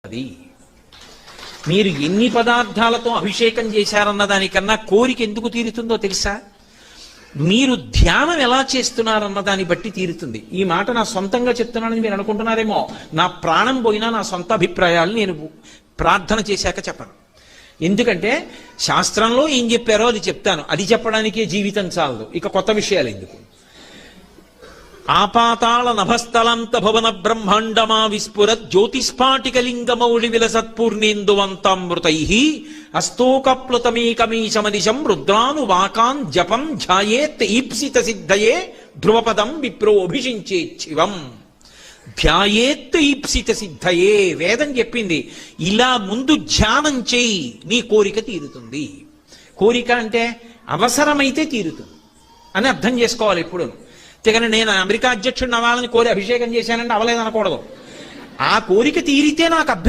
అది మీరు ఎన్ని పదార్థాలతో అభిషేకం చేశారన్న దానికన్నా కోరిక ఎందుకు తీరుతుందో తెలుసా? మీరు ధ్యానం ఎలా చేస్తున్నారన్న దాన్ని బట్టి తీరుతుంది. ఈ మాట నా సొంతంగా చెప్తున్నానని మీరు అనుకుంటున్నారేమో. నా ప్రాణం పోయినా నా సొంత అభిప్రాయాలు నేను ప్రార్థన చేశాక చెప్పను. ఎందుకంటే శాస్త్రంలో ఏం చెప్పారో అది చెప్తాను. అది చెప్పడానికే జీవితం చాలదు, ఇక కొత్త విషయాలు ఎందుకు. ఆపాతాళ నభస్థలంత భవన బ్రహ్మాండమా విస్ఫురత్ జ్యోతిస్ఫాటికలింగమౌళి విలసత్పూర్ణేందువంతామృతై అస్తోకప్లుతమేకమీశమనిశం రుద్రాను వాకాన్ జపం ధ్యాయేత్ ఈప్సిత సిద్ధయే ధ్రువపదం విప్రోభిషించేచ్చివం. ధ్యాయేత్ ఈప్సిత సిద్ధయే వేదం చెప్పింది. ఇలా ముందు ధ్యానం చేయి, నీ కోరిక తీరుతుంది. కోరిక అంటే అవసరమైతే తీరుతుంది అని అర్థం చేసుకోవాలి ఎప్పుడు. తెగని నేను అమెరికా అధ్యక్షుడిని అవ్వాలని కోరి అభిషేకం చేశానంటే అవలేదనకూడదు. ఆ కోరిక తీరితే నాకు అభ్యంతరం